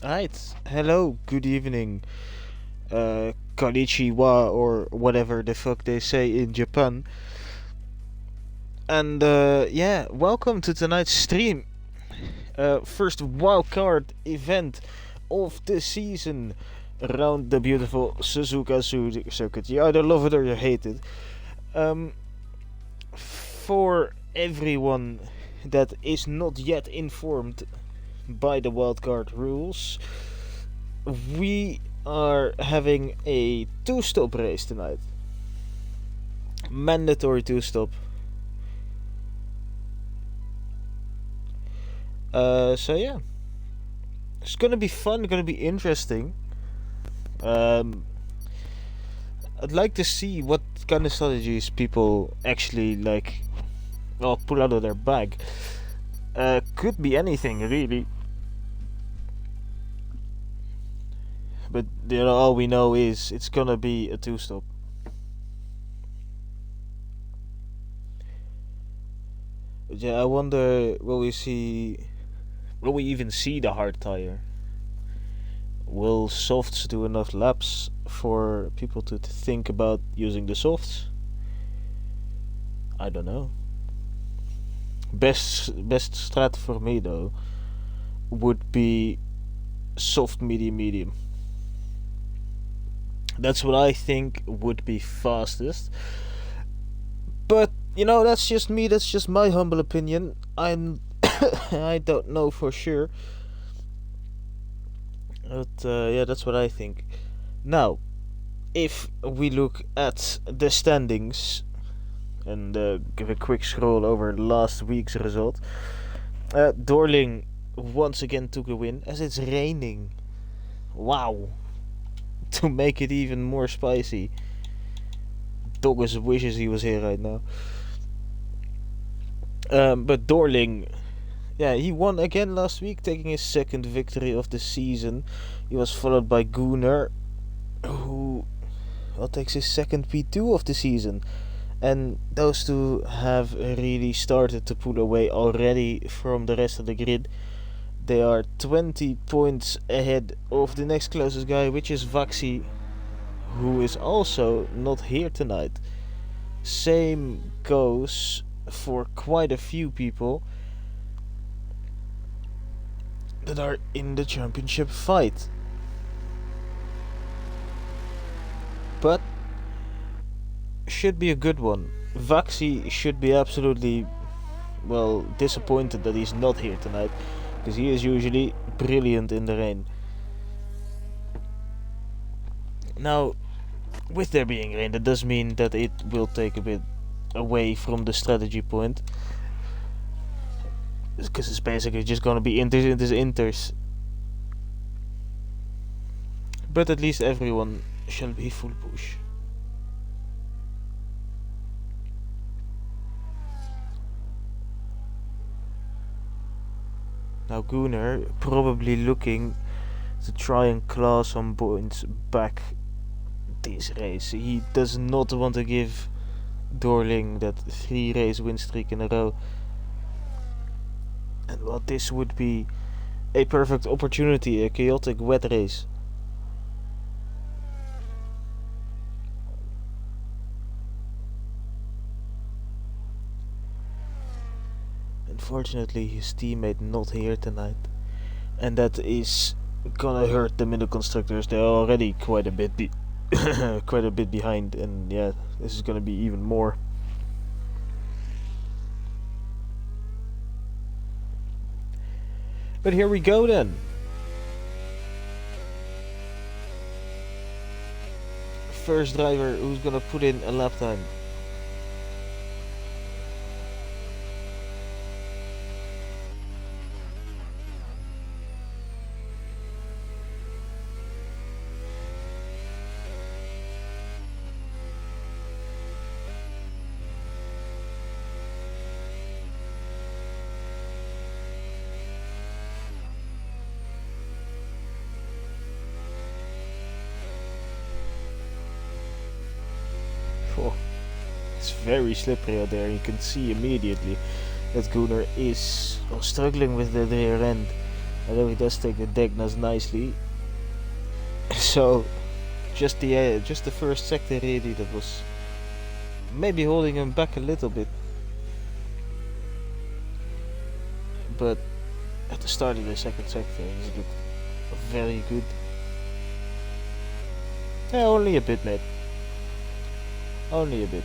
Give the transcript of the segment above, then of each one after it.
Right. Hello, good evening, konnichiwa, or whatever the fuck they say in Japan. And yeah, welcome to tonight's stream. First wildcard event of the season around the beautiful Suzuka circuit. You either love it or you hate it. For everyone that is not yet informed by the wildcard rules, we are having a two-stop race tonight. Mandatory two-stop. So yeah, it's gonna be fun. Gonna be interesting. I'd like to see what kind of strategies people actually pull out of their bag. Could be anything really. But all we know is it's gonna be a two-stop. But yeah, I wonder, will we even see the hard tire? Will softs do enough laps for people to think about using the softs? I don't know. Best strat for me though would be soft, medium, medium. That's what I think would be fastest. But that's just me. That's just my humble opinion. I don't know for sure. But yeah, that's what I think. Now, if we look at the standings and give a quick scroll over last week's result, Dorling once again took a win as it's raining. Wow. To make it even more spicy. Doggers wishes he was here right now. But Dorling, yeah, he won again last week, taking his second victory of the season. He was followed by Gunnar, who takes his second P2 of the season. And those two have really started to pull away already from the rest of the grid. They are 20 points ahead of the next closest guy, which is Vaxi, who is also not here tonight. Same goes for quite a few people that are in the championship fight. But should be a good one. Vaxi should be absolutely, disappointed that he's not here tonight, because he is usually brilliant in the rain. Now, with there being rain, that does mean that it will take a bit away from the strategy point, because it's basically just gonna be inters. But at least everyone shall be full push. Now Gunnar probably looking to try and claw some points back this race. He does not want to give Dorling that 3-race win streak in a row. And this would be a perfect opportunity, a chaotic wet race. Unfortunately, his teammate not here tonight, and that is gonna hurt them in the constructors. They're already quite a bit behind, and yeah, this is gonna be even more. But here we go then. First driver who's gonna put in a lap time. It's very slippery out there. You can see immediately that Gunnar is struggling with the rear end. Although he does take the Degnas nicely. So just the first sector really that was maybe holding him back a little bit. But at the start of the second sector he looked very good. Yeah, only a bit, mate. Only a bit.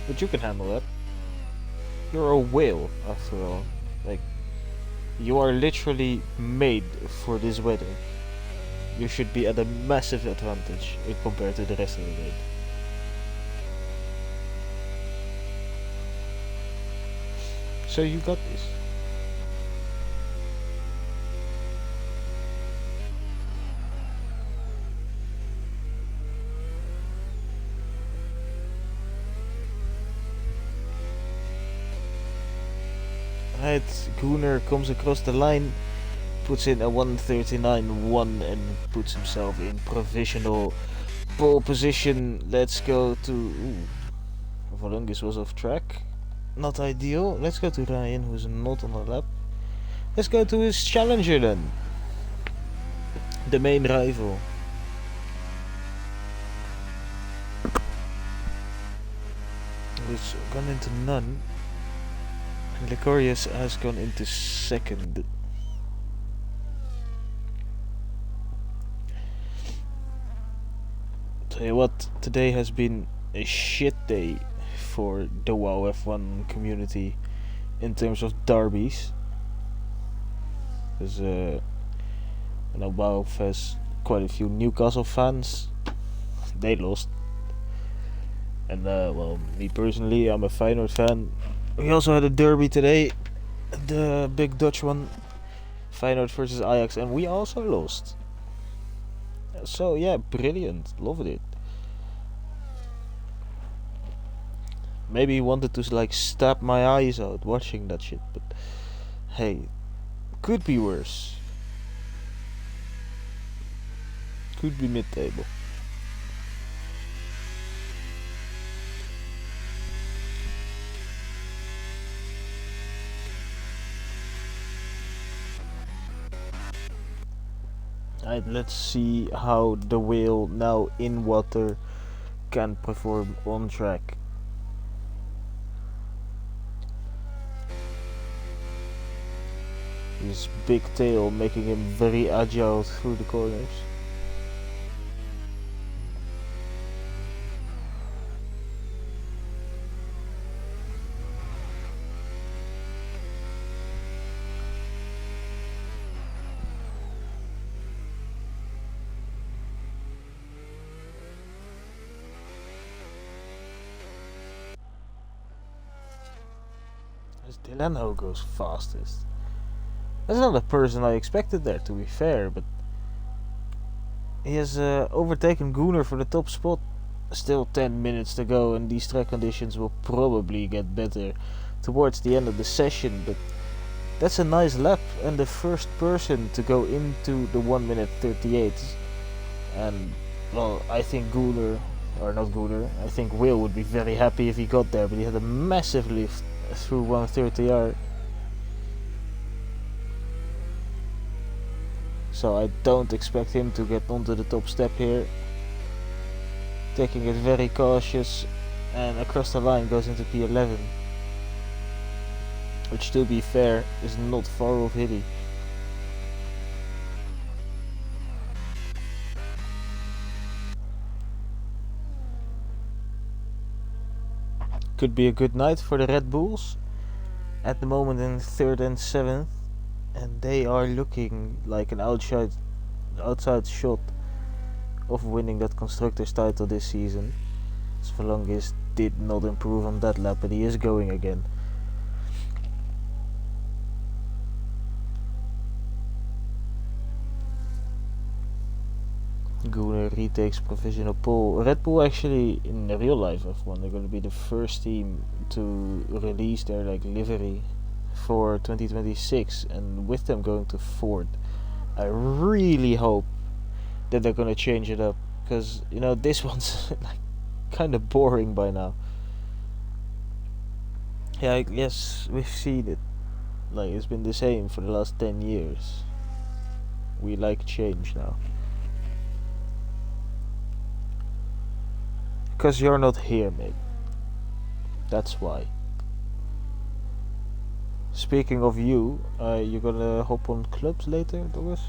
But you can handle that. You're a whale, after all. Like, you are literally made for this weather. You should be at a massive advantage compared to the rest of the raid. So you got this. Right, Gunnar comes across the line, puts in a 1:39.1 and puts himself in provisional pole position. Let's go to... Ooh, Volungis was off track. Not ideal. Let's go to Ryan, who's not on the lap. Let's go to his challenger then. The main rival. Who's gone into none. Licorius has gone into second. Tell you what, today has been a shit day for the WAOF1 community in terms of derbies. Because I know WAOF has quite a few Newcastle fans. They lost. And well, me personally, I'm a Feyenoord fan. We also had a derby today, the big Dutch one, Feyenoord versus Ajax, and we also lost. So yeah, brilliant, loved it. Maybe he wanted to like stab my eyes out watching that shit, but hey, could be worse. Could be mid-table. Right, let's see how the whale now in water can perform on track. His big tail making him very agile through the corners. As Delano goes fastest. That's not the person I expected there, to be fair, but he has overtaken Gunnar for the top spot. Still 10 minutes to go, and these track conditions will probably get better towards the end of the session, but that's a nice lap, and the first person to go into the 1 minute 38. And well, I think Gunnar, or not Gunnar, I think Will would be very happy if he got there, but he had a massive lift through 130R. So I don't expect him to get onto the top step here. Taking it very cautious, and across the line goes into P11. Which, to be fair, is not far off Hilly. Could be a good night for the Red Bulls. At the moment in 3rd and 7th. And they are looking like an outside shot of winning that Constructors title this season. Svalongis did not improve on that lap, but he is going again. Gunnar retakes provisional pole. Red Bull actually in real life F1, they're going to be the first team to release their like livery for 2026, and with them going to Ford, I really hope that they're gonna change it up, because you know this one's like kind of boring by now. Yeah, yes, we've seen it. Like, it's been the same for the last 10 years. We like change now. Because you're not here, mate. That's why. Speaking of you, you gonna hop on clubs later, Doris?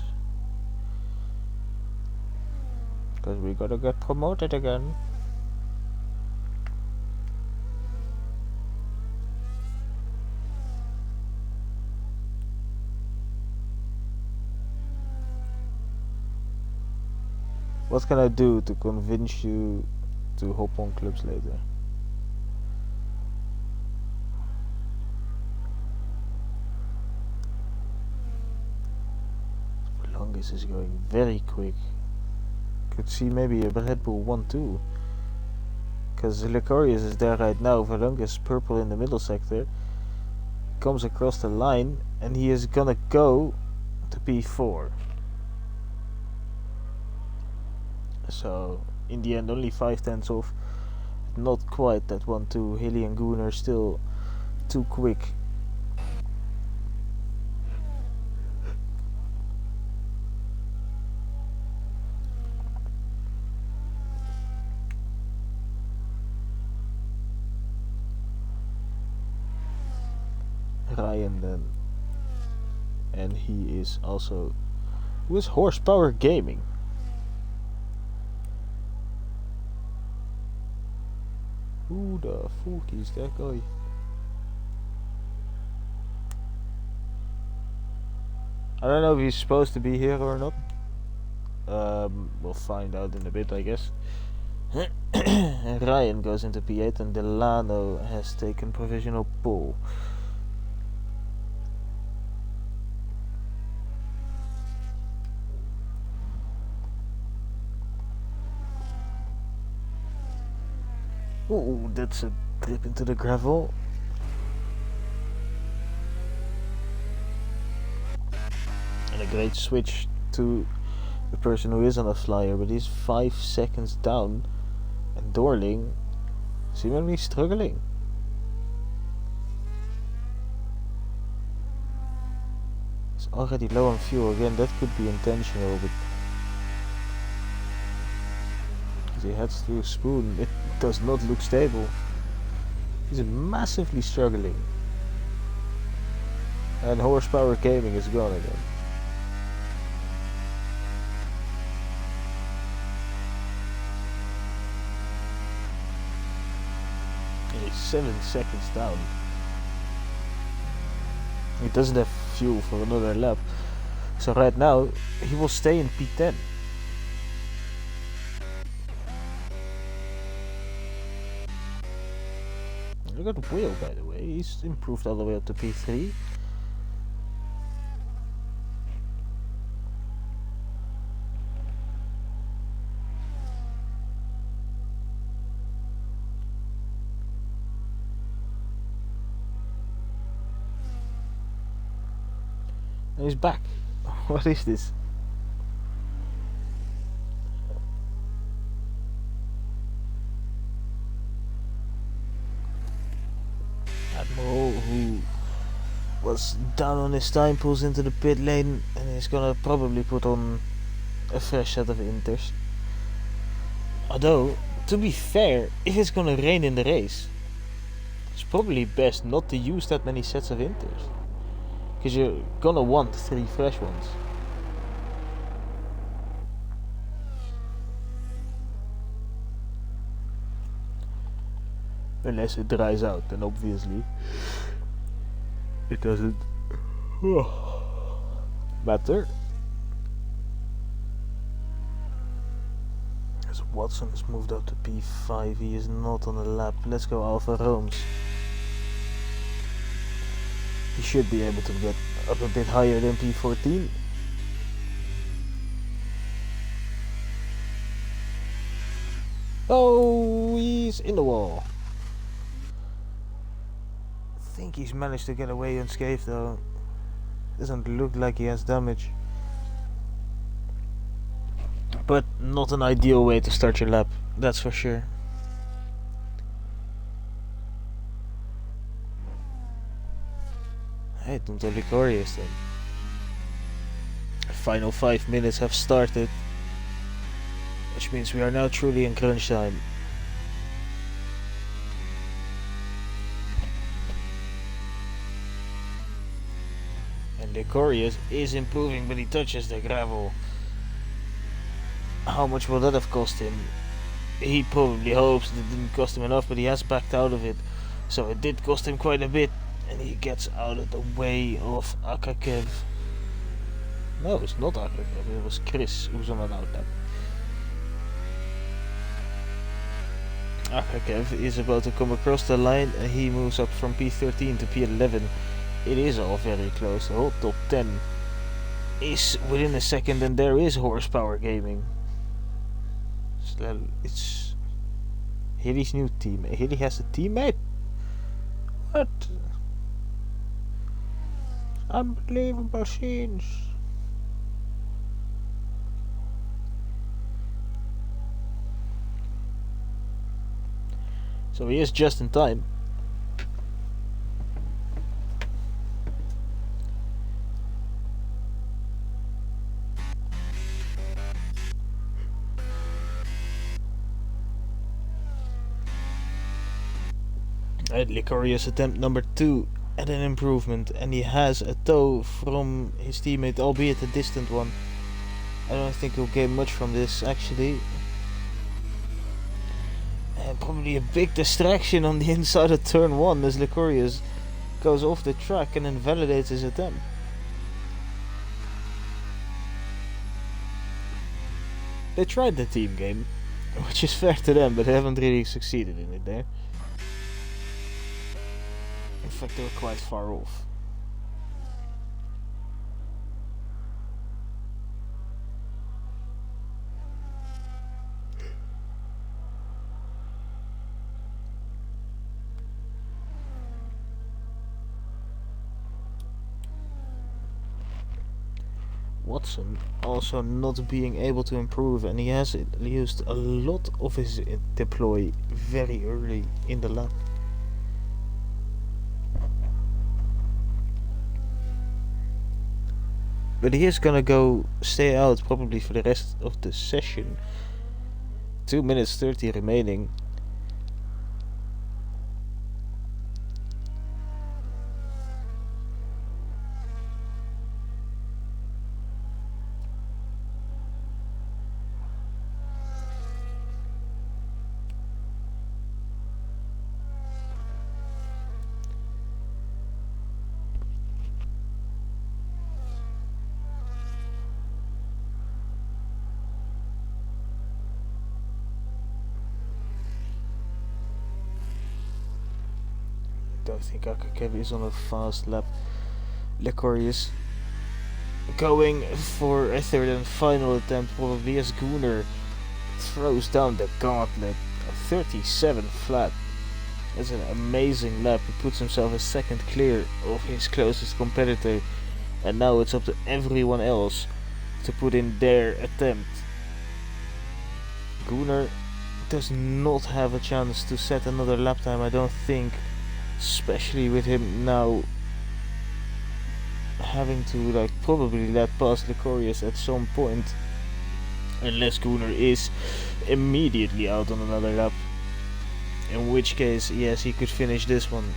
Because we gotta get promoted again. What can I do to convince you to hop on clubs later? Longest is going very quick. Could see maybe a Red Bull 1-2. Because Licorius is there right now. Verlungus purple in the middle sector. Comes across the line and he is gonna go to P4. So in the end only 5/10 off. Not quite that 1-2. Hilly and Gooner still too quick. Ryan then. And he is also... Who is Horsepower Gaming? Who the fuck is that guy? I don't know if he's supposed to be here or not. We'll find out in a bit, I guess. And Ryan goes into P8 and Delano has taken provisional pole. Ooh, that's a dip into the gravel. And a great switch to the person who is on a flyer, but he's 5 seconds down. And Dorling seemingly struggling. He's already low on fuel again. That could be intentional, but as he heads through a spoon, it does not look stable. He's massively struggling. And Horsepower Gaming is gone again. And he's 7 seconds down. He doesn't have fuel for another lap. So right now, he will stay in P10. Look at Will, by the way. He's improved all the way up to P3. And he's back. What is this? Admiral, who was down on his time, pulls into the pit lane and is gonna probably put on a fresh set of inters. Although, to be fair, if it's gonna rain in the race, it's probably best not to use that many sets of inters, because you're gonna want 3 fresh ones. Unless it dries out, then obviously it doesn't matter. As Watson has moved up to P5, he is not on the lap. Let's go Alfa Rome's. He should be able to get up a bit higher than P14. Oh, he's in the wall. I think he's managed to get away unscathed though. Doesn't look like he has damage. But not an ideal way to start your lap, that's for sure. Hey, left until Licorius then. The final 5 minutes have started, which means we are now truly in crunch time. And Licorius is improving, but he touches the gravel. How much will that have cost him? He probably hopes it didn't cost him enough, but he has backed out of it. So it did cost him quite a bit. And he gets out of the way of Akakev. No, it's not Akakev, it was Chris who was on an outlap. Akakev is about to come across the line and he moves up from P13 to P11. It is all very close. The whole top 10 is within a second, and there is horsepower gaming. It's Hilly's new team. Hilly has a teammate? What? Unbelievable scenes. So he is just in time. Licorius attempt number 2 at an improvement, and he has a tow from his teammate, albeit a distant one. I don't think he'll gain much from this actually. And probably a big distraction on the inside of turn 1 as Licorius goes off the track and invalidates his attempt. They tried the team game, which is fair to them, but they haven't really succeeded in it there. In fact, they were quite far off. Watson also not being able to improve, and he has used a lot of his deploy very early in the lap. But he is gonna go stay out probably for the rest of the session. 2 minutes 30 remaining. Don't think Akakev is on a fast lap. Licorius going for a third and final attempt probably as Gunnar throws down the gauntlet. A 37 flat. That's an amazing lap. He puts himself a second clear of his closest competitor, and now it's up to everyone else to put in their attempt. Gunnar does not have a chance to set another lap time, I don't think. Especially with him now having to probably let past Licorius at some point, unless Gunnar is immediately out on another lap, in which case yes, he could finish this one.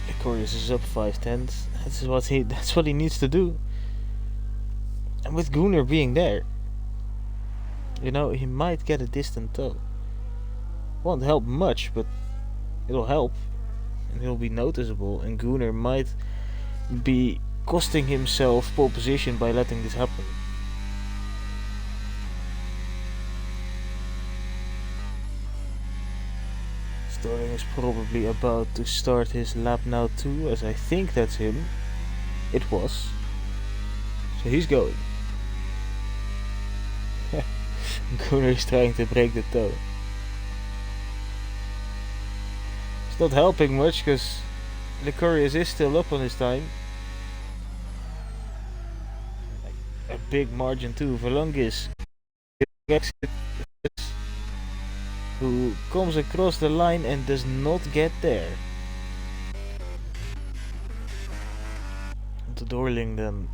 Licorius is up 5/10. That's what he needs to do, and with Gunnar being there, you know, he might get a distant tow. Won't help much, but it'll help, and it'll be noticeable, and Gunnar might be costing himself pole position by letting this happen. Sterling is probably about to start his lap now too, as I think that's him. It was. So he's going. Gunnar is trying to break the tow. Not helping much because Licorius is still up on his time. A big margin too. Volungis, who comes across the line and does not get there. to Dorling then.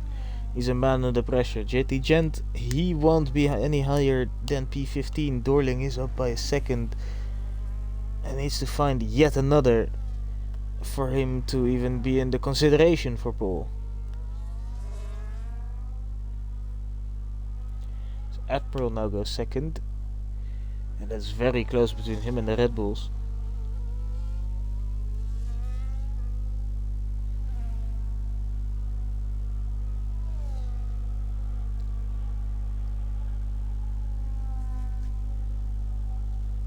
He's a man under pressure. JT Gent, he won't be any higher than P15. Dorling is up by a second and needs to find yet another for him to even be in the consideration for pole. So Admiral now goes second, and that's very close between him and the Red Bulls.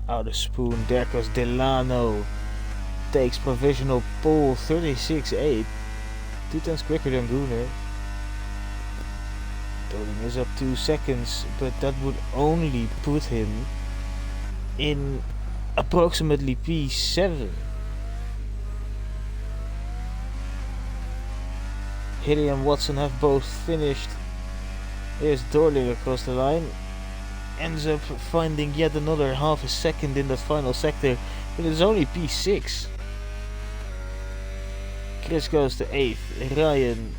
Out of spoon, there goes Delano. Takes provisional pole, 36.8. 2 tenths quicker than Gunnar. Dorling is up 2 seconds, but that would only put him in approximately P7. Hilly and Watson have both finished. Here's Dorling across the line. Ends up finding yet another half a second in the final sector, but it's only P6. Chris goes to 8th. Ryan,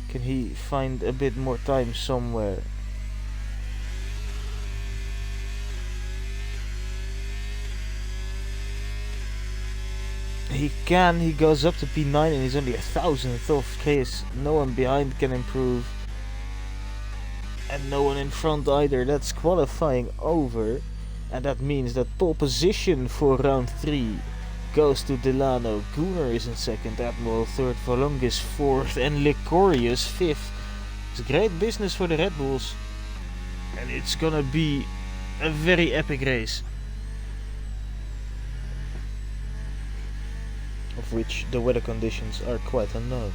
can he find a bit more time somewhere? He can, he goes up to P9 and he's only 1,000th off Chris. No one behind can improve. And no one in front either. That's qualifying over. And that means that pole position for round 3 goes to Delano. Gunnar is in second, Admiral third, Volungis fourth, and Licorius fifth. It's great business for the Red Bulls. And it's gonna be a very epic race. Of which the weather conditions are quite unknown.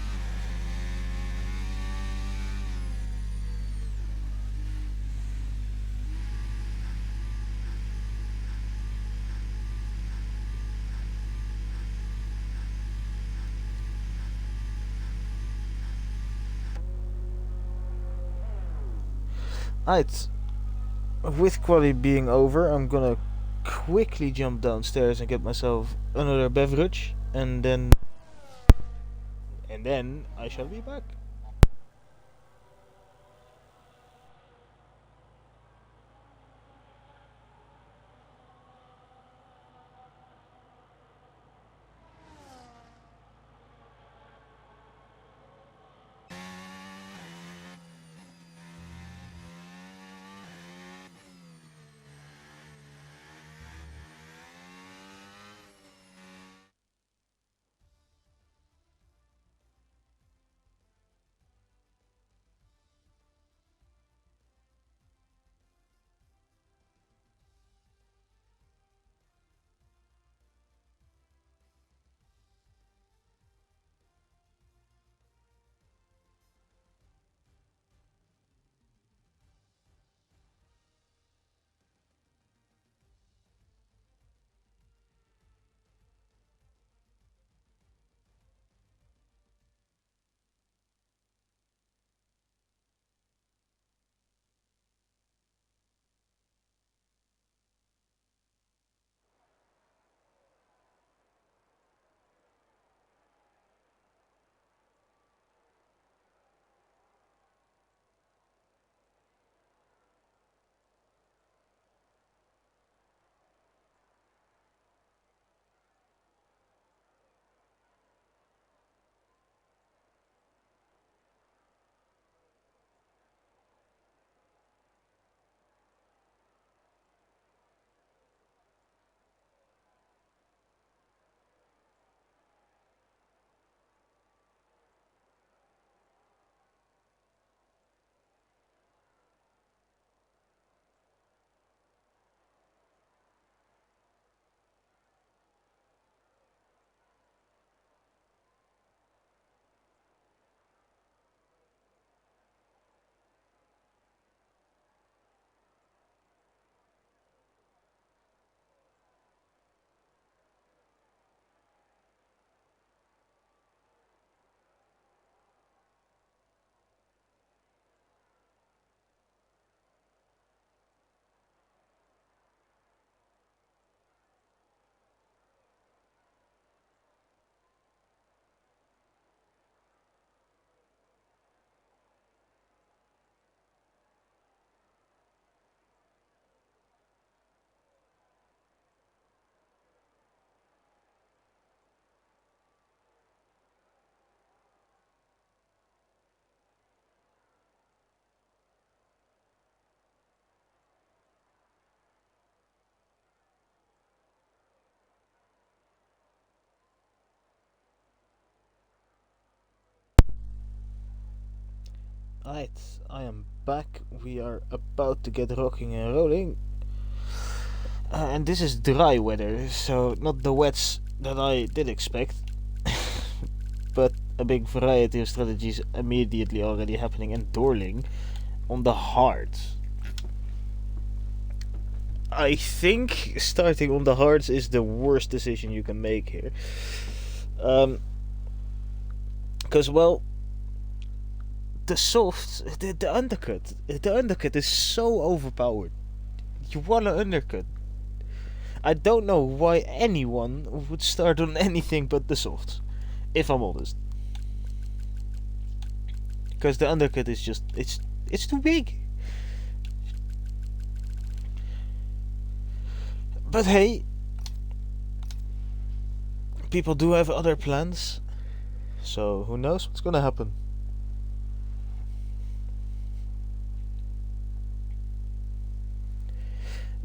Alright, with quali being over, I'm gonna quickly jump downstairs and get myself another beverage, and then I shall be back. Right, I am back. We are about to get rocking and rolling. And this is dry weather, so not the wets that I did expect, but a big variety of strategies immediately already happening and Dorling on the hards. I think starting on the hards is the worst decision you can make here. Because, well, the softs, the undercut is so overpowered. You want to undercut. I don't know why anyone would start on anything but the softs, if I'm honest. Because the undercut is just, it's too big. But hey, people do have other plans, so who knows what's gonna happen.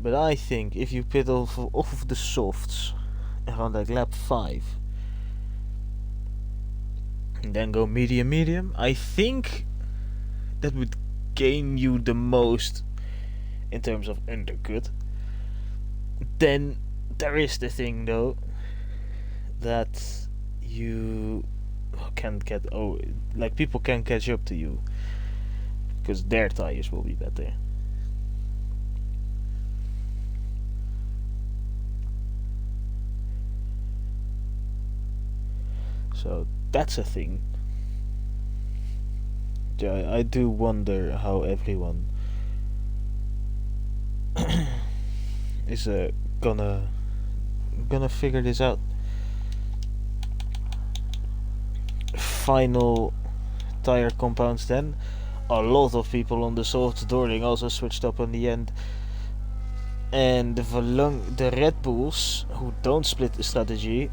But I think if you pit off of the softs around like lap 5 and then go medium, I think that would gain you the most in terms of undercut. Then there is the thing though that you can't get, like people can catch up to you because their tires will be better. So that's a thing. I do wonder how everyone is gonna figure this out. Final tire compounds then. A lot of people on the soft Dorling also switched up in the end. And the Red Bulls, who don't split the strategy,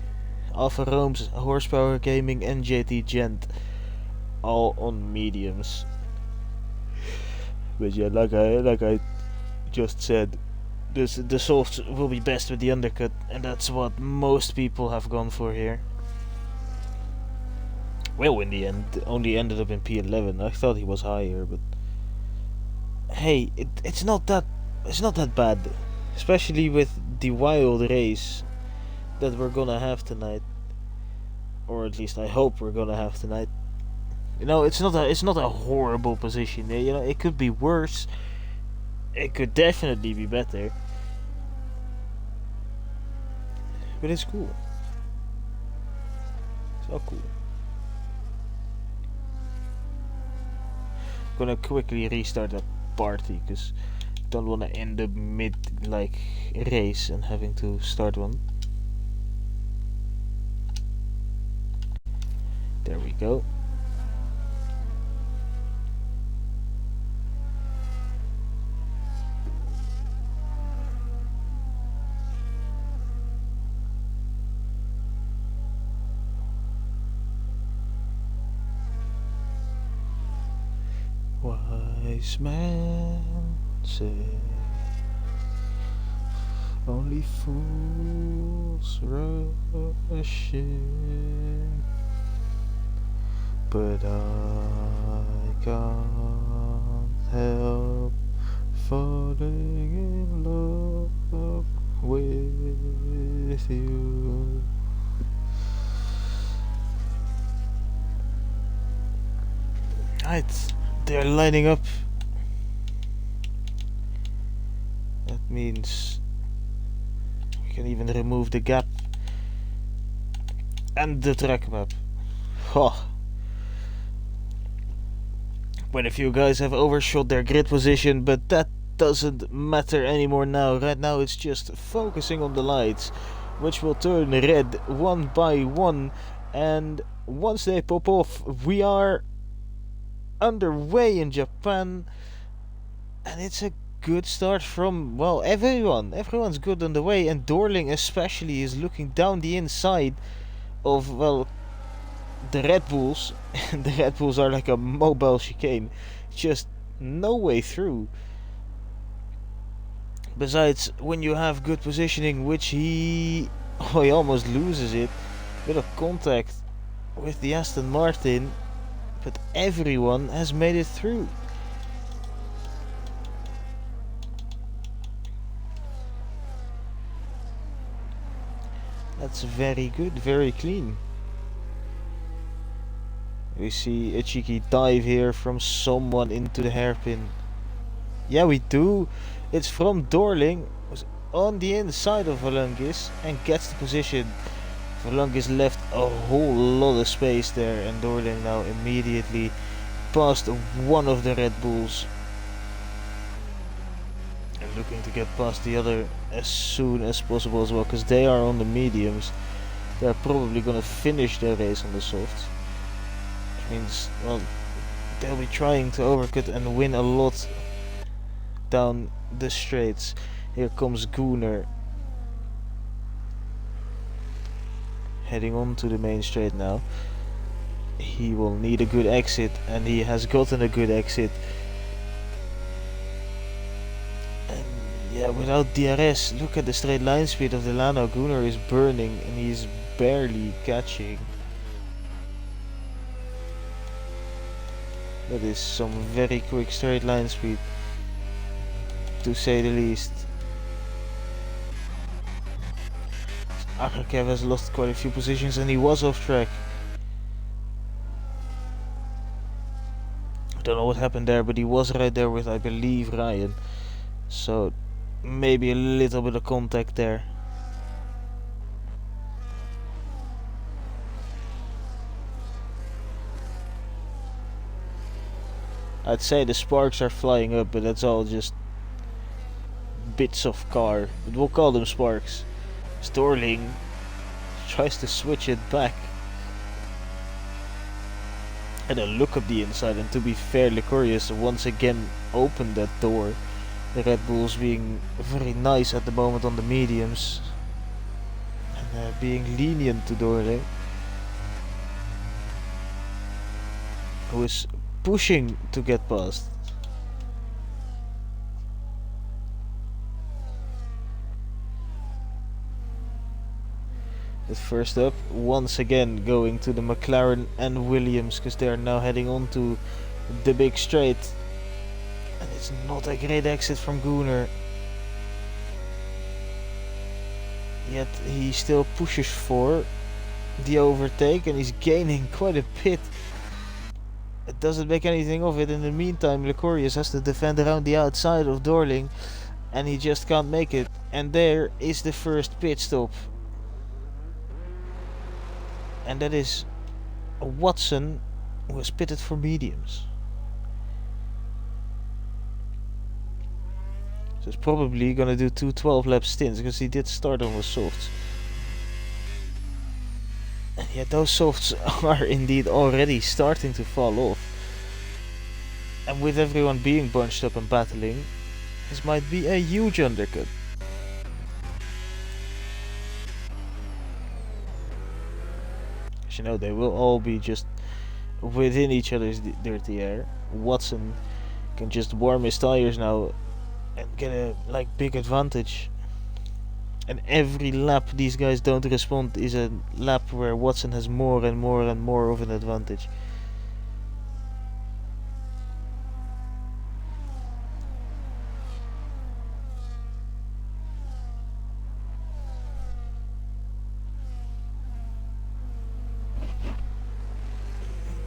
Alfa Rome's, Horsepower Gaming and JT Gent, all on mediums. But yeah, like I just said, the softs will be best with the undercut, and that's what most people have gone for here. Well, in the end, only ended up in P11. I thought he was higher, but hey, it's not that bad, especially with the wild race that we're gonna have tonight, or at least I hope we're gonna have tonight. You know, it's not a horrible position. You know, it could be worse. It could definitely be better, but it's cool. So cool. Gonna quickly restart that party because I don't want to end up mid like race and having to start one. There we go. Wise man say only fools rush in, but I can't help falling in love with you. Right, they're lining up. That means we can even remove the gap and the track map. Oh. When a few guys have overshot their grid position, but that doesn't matter anymore now. Right now it's just focusing on the lights, which will turn red one by one, and once they pop off, we are underway in Japan, and it's a good start from, well, everyone's good on the way, and Dorling especially is looking down the inside of, well, the Red Bulls. The Red Bulls are like a mobile chicane, just no way through. Besides, when you have good positioning, which he almost loses it, bit of contact with the Aston Martin, but everyone has made it through. That's very good, very clean. We see a cheeky dive here from someone into the hairpin. Yeah, we do. It's from Dorling, who's on the inside of Volungis and gets the position. Volungis left a whole lot of space there, and Dorling now immediately past one of the Red Bulls. And looking to get past the other as soon as possible as well, because they are on the mediums. They're probably gonna finish their race on the softs. Which means, well, they'll be trying to overcut and win a lot down the straights. Here comes Gunnar, heading on to the main straight now. He will need a good exit, and he has gotten a good exit. And yeah, without DRS, look at the straight line speed of Delano. Gunnar is burning and he's barely catching. That is some very quick straight line speed, to say the least. Akrakev has lost quite a few positions and he was off track. Don't know what happened there, but he was right there with, I believe, Ryan. So maybe a little bit of contact there. I'd say the sparks are flying up, but that's all just bits of car. But we'll call them sparks. Storling tries to switch it back. And a look up the inside, and to be fair, Licorius once again opened that door. The Red Bulls being very nice at the moment on the mediums. And being lenient to Dorling, who is pushing to get past. But first up, once again going to the McLaren and Williams, because they are now heading on to the big straight. And it's not a great exit from Gunnar. Yet he still pushes for the overtake, and he's gaining quite a bit. It doesn't make anything of it. In the meantime, Licorius has to defend around the outside of Dorling, and he just can't make it. And there is the first pit stop. And that is a Watson, who has pitted for mediums. So he's probably gonna do 2 12-lap stints, because he did start on the softs. And yet those softs are indeed already starting to fall off. And with everyone being bunched up and battling, this might be a huge undercut. As you know, they will all be just within each other's dirty air. Watson can just warm his tires now and get a big advantage. And every lap these guys don't respond is a lap where Watson has more and more and more of an advantage.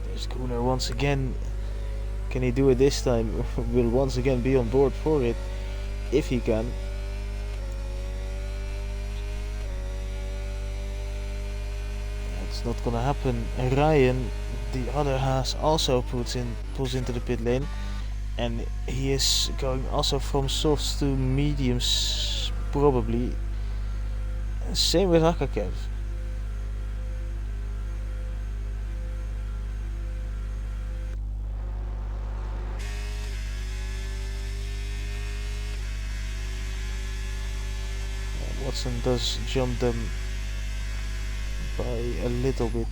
There's Gunnar once again. Can he do it this time? Will once again be on board for it, if he can. It's not gonna happen. Ryan, the other Haas, also pulls into the pit lane, and he is going also from softs to mediums probably. Same with Akakev. Watson does jump them by a little bit.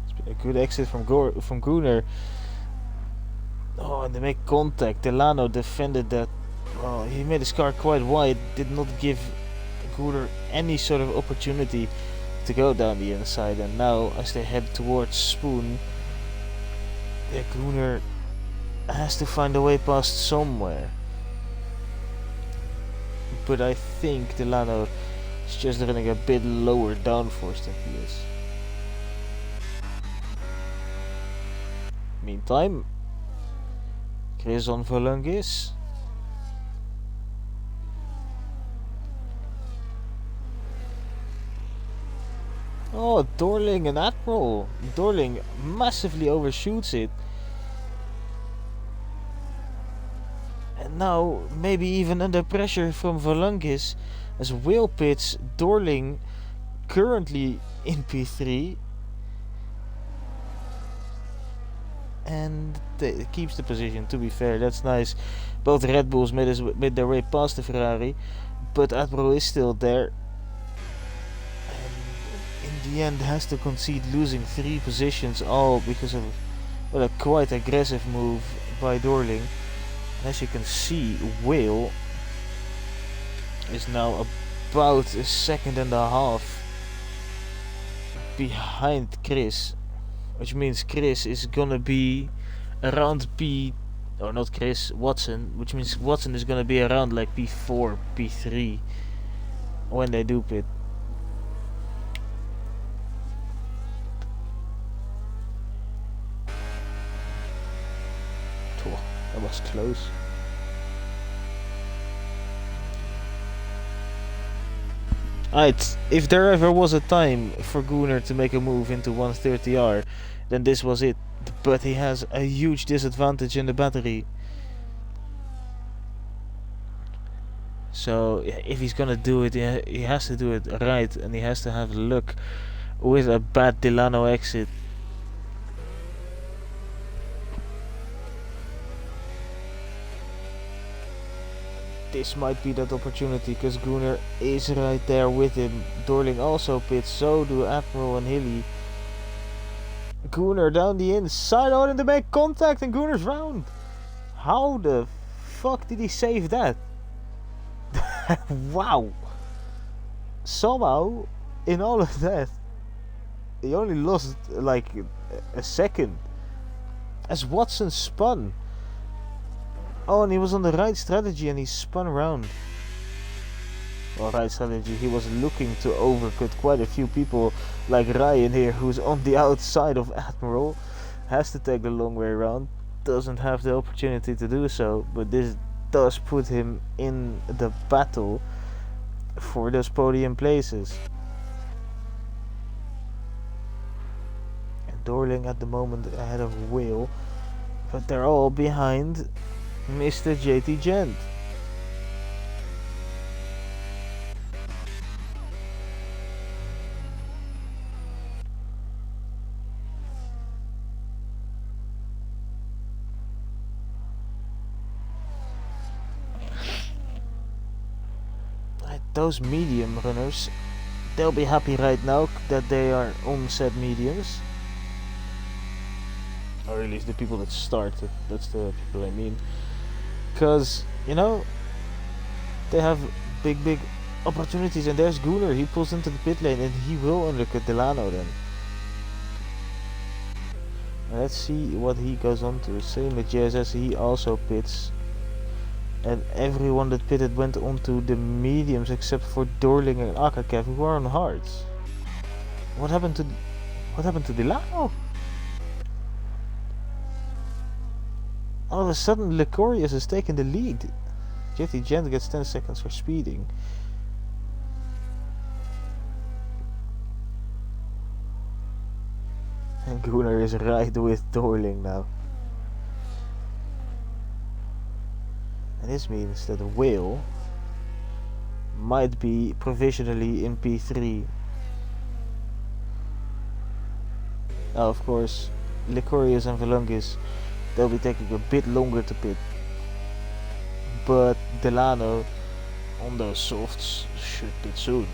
It's been a good exit from Gunnar. Oh, and they make contact. Delano defended that. Well, he made his car quite wide, did not give Cooler any sort of opportunity to go down the inside, and now as they head towards Spoon, Gunnar has to find a way past somewhere. But I think Delano is just running a bit lower downforce than he is. Meantime, Chris on Volungis. Oh, Dorling and Admiral. Dorling massively overshoots it. And now, maybe even under pressure from Volungis, as Will pits Dorling currently in P3. And keeps the position, to be fair, that's nice. Both Red Bulls made their way past the Ferrari, but Admiral is still there. In the end has to concede losing 3 positions, all because of a quite aggressive move by Dorling. And as you can see, Will is now about a second and a half behind Chris, which means Chris is gonna be around Watson, which means Watson is gonna be around like P4, P3 when they do pit. That was close. Alright, if there ever was a time for Gunnar to make a move into 130R, then this was it. But he has a huge disadvantage in the battery. So if he's gonna do it, he has to do it right, and he has to have luck with a bad Delano exit. This might be that opportunity, because Gunnar is right there with him. Dorling also pits, so do Admiral and Hilly. Gunnar down the inside, oh, and they make contact, and Gunnar's round. How the fuck did he save that? Wow. Somehow, in all of that, he only lost like a second. As Watson spun. Oh, and he was on the right strategy and he spun around. Well, right strategy, he was looking to overcut quite a few people, like Ryan here, who's on the outside of Admiral. Has to take the long way around, doesn't have the opportunity to do so, but this does put him in the battle for those podium places. And Dorling at the moment ahead of Will, but they're all behind Mr. JT Gent. Those medium runners, they'll be happy right now that they are on set mediums. Or at least the people that started, that's the people I mean. Because, you know, they have big opportunities, and there's Gunnar, he pulls into the pit lane and he will undercut Delano then. Let's see what he goes on to. Same with JSS, he also pits. And everyone that pitted went on to the mediums except for Dorling and Akakev, who are on hards. What happened to Delano? All of a sudden Licorius has taken the lead. JT Gent gets 10 seconds for speeding. And Gunnar is right with Dorling now. And this means that Will might be provisionally in P3. Now, of course, Licorius and Volungis, they'll be taking a bit longer to pit. But Delano on those softs should pit soon.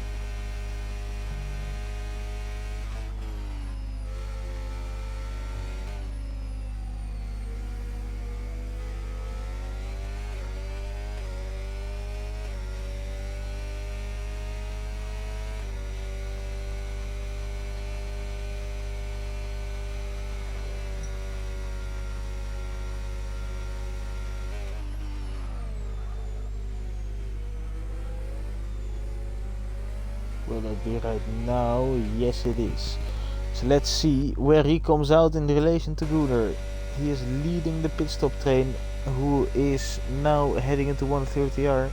Will that be right now? Yes, it is. So let's see where he comes out in relation to Gunnar. He is leading the pit stop train, who is now heading into 130R.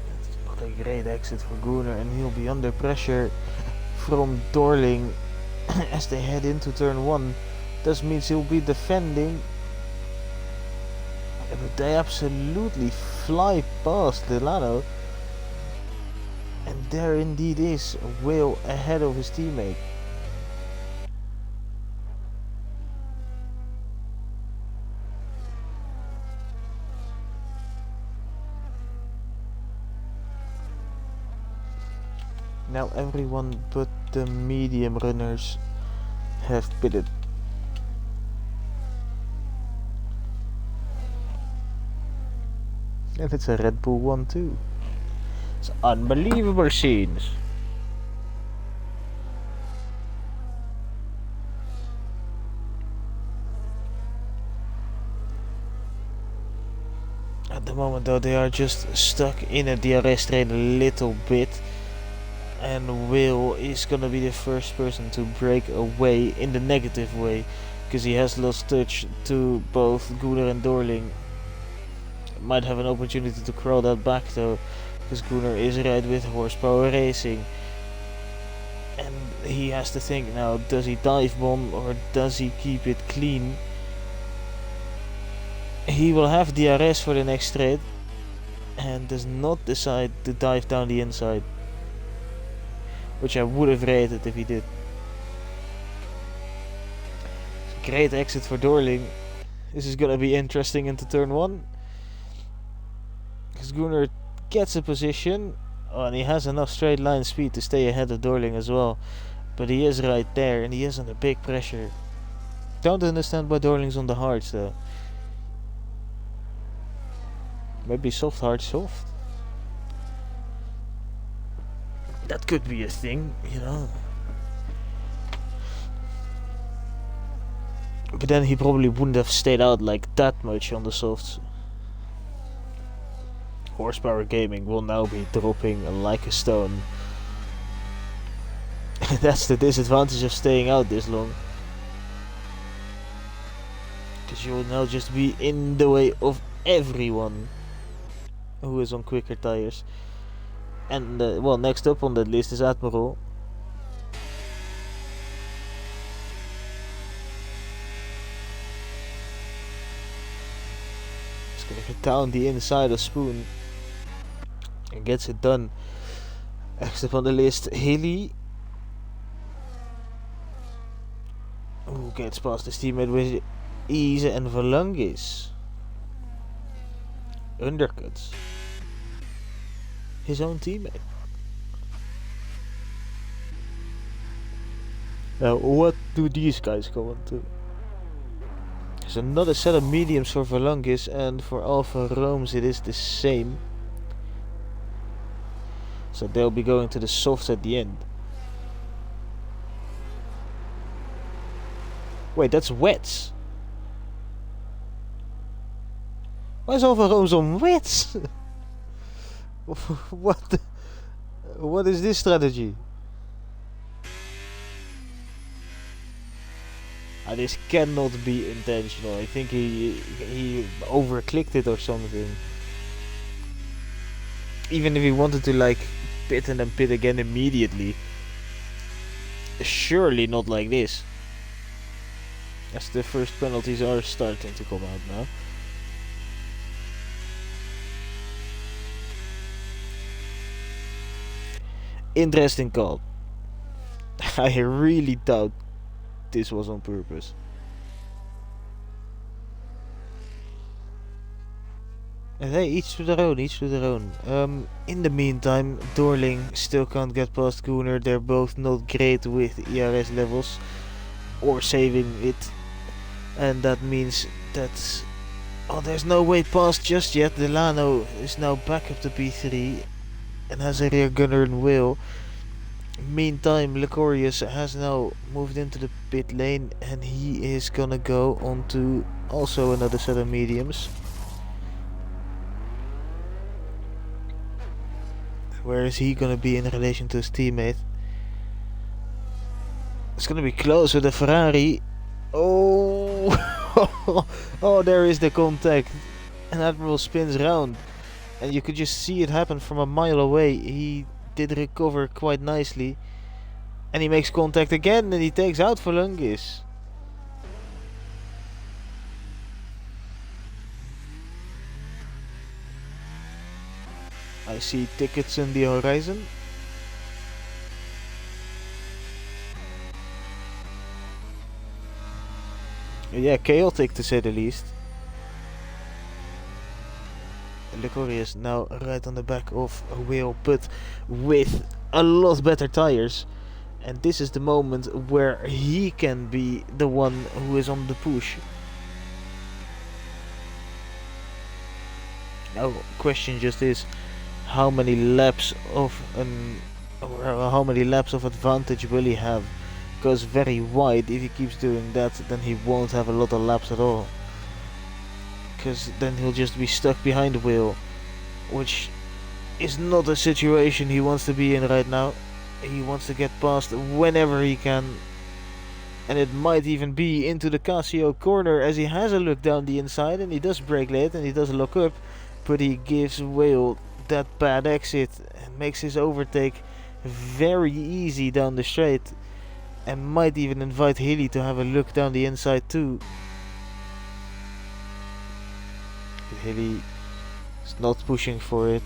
That's not a great exit for Gunnar, and he'll be under pressure from Dorling as they head into turn 1. This means he'll be defending, but they absolutely fly past Delano. And there indeed is Will ahead of his teammate. Now everyone but the medium runners have pitted. And it's a Red Bull 1-2. It's unbelievable scenes. At the moment though, they are just stuck in a DRS train a little bit. And Will is gonna be the first person to break away in the negative way, because he has lost touch to both Gunnar and Dorling. Might have an opportunity to crawl that back though, because Gunnar is right with horsepower racing. And he has to think now, does he dive bomb or does he keep it clean? He will have DRS for the next straight and does not decide to dive down the inside, which I would have rated if he did. Great exit for Dorling. This is gonna be interesting into turn 1, because Gunnar gets a position. Oh, and he has enough straight line speed to stay ahead of Dorling as well, but he is right there and he is under big pressure. Don't understand why Dorling's on the hards though. Maybe soft hard soft. That could be a thing, you know. But then he probably wouldn't have stayed out like that much on the softs. Horsepower gaming will now be dropping like a stone. That's the disadvantage of staying out this long, because you will now just be in the way of everyone who is on quicker tires. And well, next up on that list is Admiral. He's gonna get down the inside of Spoon and gets it done. Next up on the list, Hilly, who gets past his teammate with ease, and Valangis undercuts his own teammate. Now, what do these guys go on to? There's another set of mediums for Valangis, and for Alfa Rome's it is the same. So they'll be going to the softs at the end. Wait, that's wets. Why is Alfa Rome's on wets? What is this strategy? This cannot be intentional. I think he overclicked it or something. Even if he wanted to like pit and then pit again immediately, surely not like this, as the first penalties are starting to come out now. Interesting call. I really doubt this was on purpose. And hey, each to their own, each to their own. In the meantime, Dorling still can't get past Gunnar. They're both not great with ERS levels or saving it. And that means that there's no way past just yet. Delano is now back up to P3 and has a rear gunner in Will. Meantime, Licorius has now moved into the pit lane and he is gonna go on to also another set of mediums. Where is he gonna be in relation to his teammate? It's gonna be close with the Ferrari. Oh, oh, there is the contact. And Admiral spins round. And you could just see it happen from a mile away. He did recover quite nicely. And he makes contact again and he takes out Volungis. I see tickets in the horizon. Yeah, chaotic to say the least. Licorice now right on the back of a wheel, but with a lot better tires. And this is the moment where he can be the one who is on the push. Now, question just is, how many laps of advantage will he have? Goes very wide. If he keeps doing that, then he won't have a lot of laps at all. Because then he'll just be stuck behind the wheel, which is not a situation he wants to be in right now. He wants to get past whenever he can. And it might even be into the Casio corner as he has a look down the inside and he does brake late and he does lock up. But he gives Whale that bad exit and makes his overtake very easy down the straight. And might even invite Hilly to have a look down the inside too. But Hilly is not pushing for it,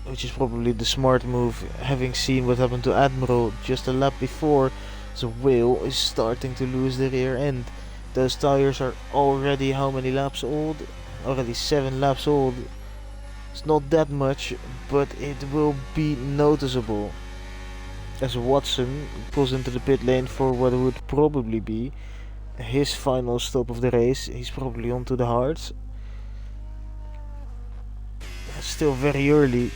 which is probably the smart move, having seen what happened to Admiral just a lap before. So Whale is starting to lose the rear end. Those tires are already how many laps old? Already 7 laps old. It's not that much, but it will be noticeable. As Watson pulls into the pit lane for what would probably be his final stop of the race. He's probably onto the hards. It's still very early.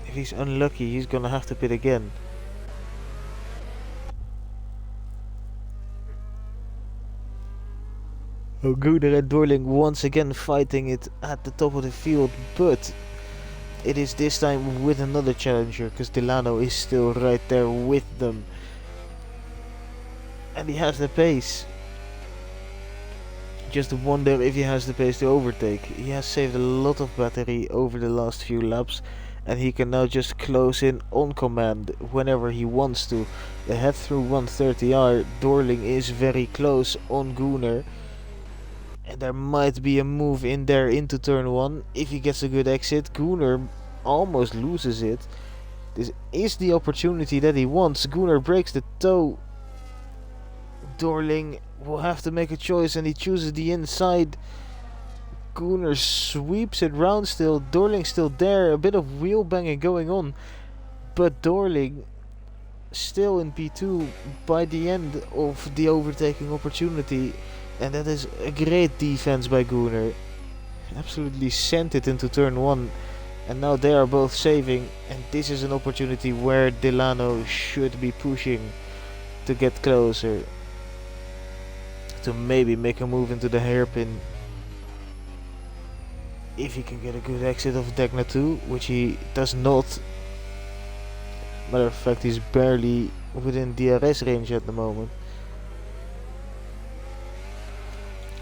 If he's unlucky, he's gonna have to pit again. Guder and Dorling once again fighting it at the top of the field, but it is this time with another challenger, because Delano is still right there with them. And he has the pace. Just wonder if he has the pace to overtake. He has saved a lot of battery over the last few laps, and he can now just close in on command whenever he wants to. The head through 130R, Dorling is very close on Gunnar. And there might be a move in there into turn 1. If he gets a good exit, Gunnar almost loses it. This is the opportunity that he wants. Gunnar breaks the toe. Dorling will have to make a choice and he chooses the inside. Gunnar sweeps it round still. Dorling still there. A bit of wheel banging going on. But Dorling still in P2 by the end of the overtaking opportunity. And that is a great defense by Gunnar. Absolutely sent it into turn 1. And now they are both saving. And this is an opportunity where Delano should be pushing to get closer. To maybe make a move into the hairpin. If he can get a good exit of Degna 2, which he does not. Matter of fact, he's barely within DRS range at the moment.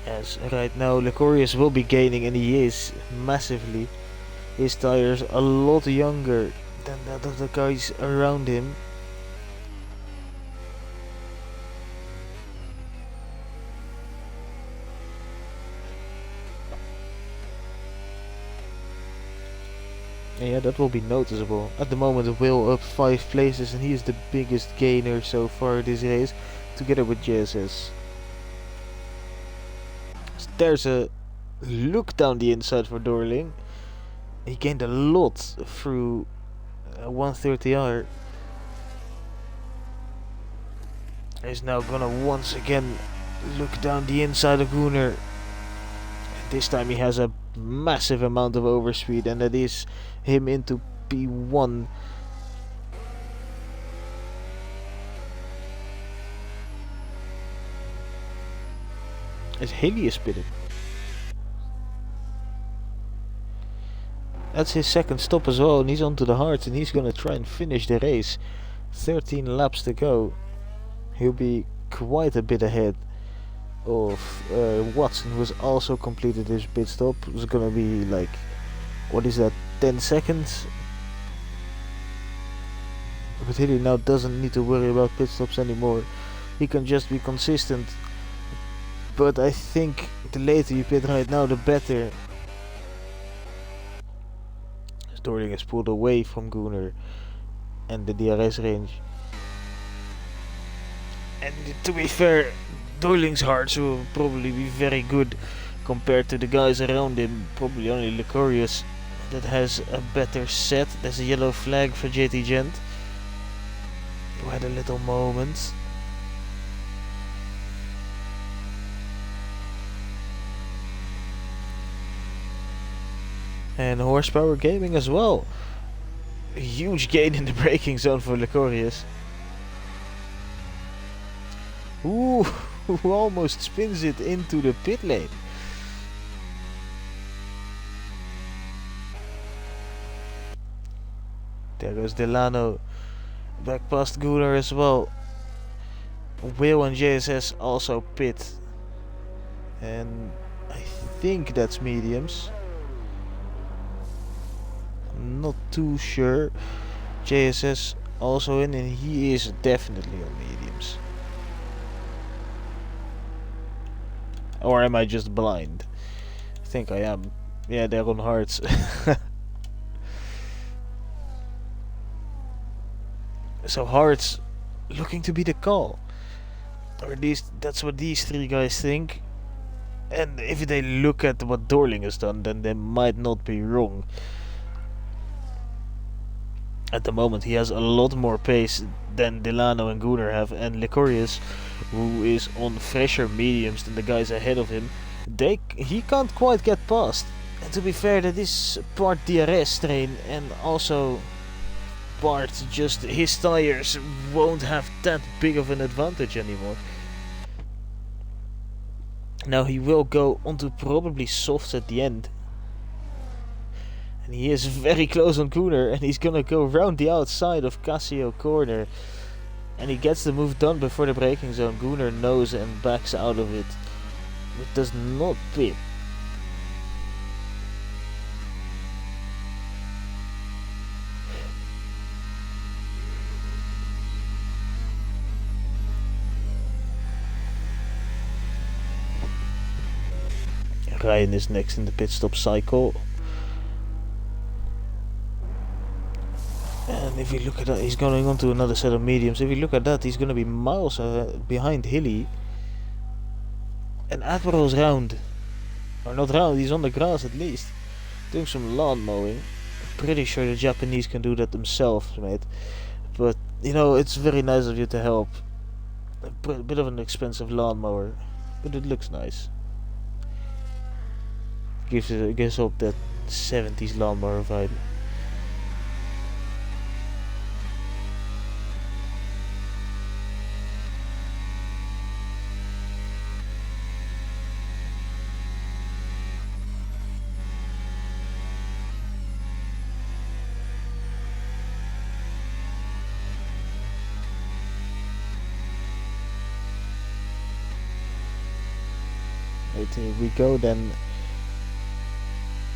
As right now Licorius will be gaining, and he is massively. His tires a lot younger than that of the guys around him. And yeah, that will be noticeable. At the moment Will up 5 places and he is the biggest gainer so far this race, together with JSS. There's a look down the inside for Dorling. He gained a lot through 130R. He's now gonna once again look down the inside of Gunnar. This time he has a massive amount of overspeed, and that is him into P1. As Haley is pitted. That's his second stop as well, and he's onto the hards, and he's gonna try and finish the race. 13 laps to go. He'll be quite a bit ahead of Watson, who has also completed his pit stop. It's gonna be like, what is that, 10 seconds? But Hilly now doesn't need to worry about pit stops anymore. He can just be consistent. But I think the later you pit right now, the better. Dorling is pulled away from Gunnar and the DRS range. And to be fair, Dorling's hards will probably be very good compared to the guys around him. Probably only Licorius that has a better set. There's a yellow flag for JT Gent, who had a little moment. And horsepower gaming as well. A huge gain in the braking zone for Licorius. Ooh, who almost spins it into the pit lane. There goes Delano. Back past Gunnar as well. Will and JSS also pit. And I think that's mediums. I'm not too sure. JSS also in, and he is definitely on mediums. Or am I just blind? I think I am. Yeah, they're on hards. So hards looking to be the call. Or at least that's what these three guys think. And if they look at what Dorling has done, then they might not be wrong. At the moment he has a lot more pace than Delano and Gunnar have, and Licorius, who is on fresher mediums than the guys ahead of him, he can't quite get past. And to be fair, that is part DRS strain, and also part just his tires won't have that big of an advantage anymore. Now he will go onto probably softs at the end. And he is very close on Gunnar, and he's gonna go round the outside of Casio corner. And he gets the move done before the braking zone. Gunnar knows and backs out of it. It does not pit. Ryan is next in the pit stop cycle. And if we look at that, he's going on to another set of mediums. If we look at that, he's going to be miles behind Hilly. And Admiral's round. Or not round, he's on the grass at least. Doing some lawn mowing. Pretty sure the Japanese can do that themselves, mate. But, you know, it's very nice of you to help. A bit of an expensive lawnmower, but it looks nice. Gives up that 70s lawnmower vibe. Here we go then.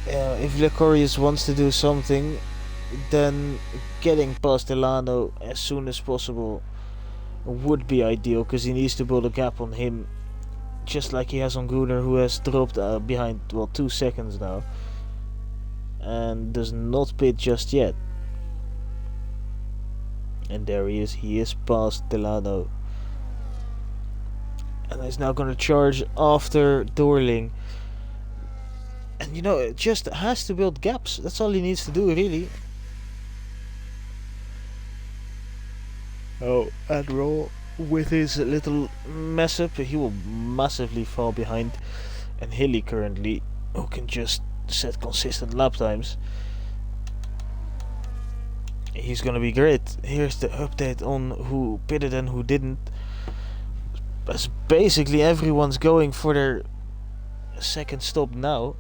If Licorius wants to do something, then getting past Delano as soon as possible would be ideal, because he needs to build a gap on him, just like he has on Gunnar, who has dropped behind, well, 2 seconds now, and does not pit just yet. And there he is past Delano. And he's now gonna charge after Dorling. And you know, it just has to build gaps. That's all he needs to do, really. Oh, Admiral with his little mess up, he will massively fall behind. And Hilly currently, who can just set consistent lap times, he's gonna be great. Here's the update on who pitted and who didn't. As basically everyone's going for their second stop now.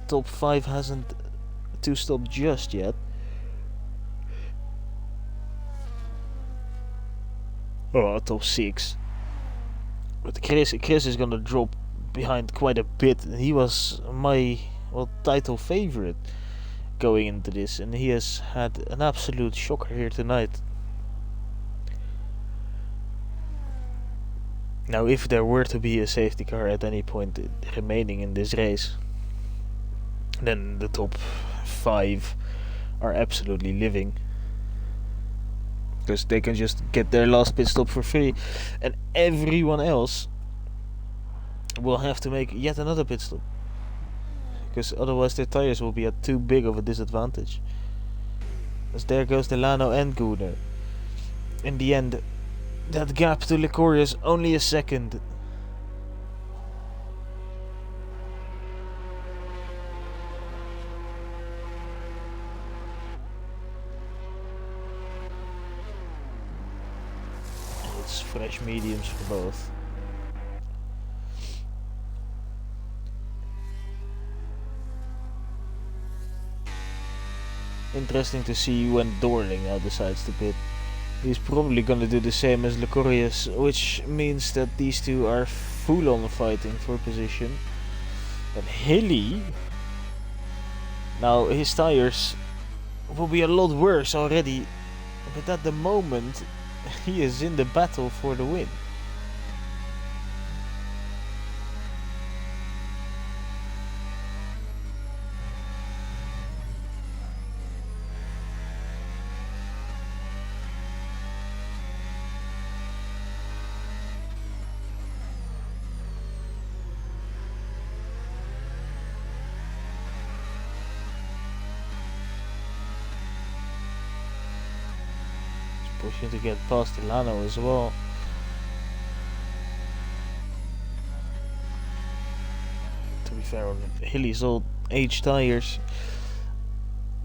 Top 5 hasn't to stop just yet. Oh, top 6. But Chris is gonna drop behind quite a bit. And he was my title favorite going into this, and he has had an absolute shocker here tonight. Now, if there were to be a safety car at any point remaining in this race, then the top 5 are absolutely living. Because they can just get their last pit stop for free, and everyone else will have to make yet another pit stop. Because otherwise their tires will be at too big of a disadvantage. As there goes Delano and Gunnar. In the end, that gap to Licorius is only a second. It's fresh mediums for both. Interesting to see when Dorling now decides to pit. He's probably gonna do the same as Licorius, which means that these two are full on fighting for position. And Hilly, now his tires will be a lot worse already, but at the moment he is in the battle for the win. Pushing to get past Delano as well. To be fair, on Hilly's old age tires,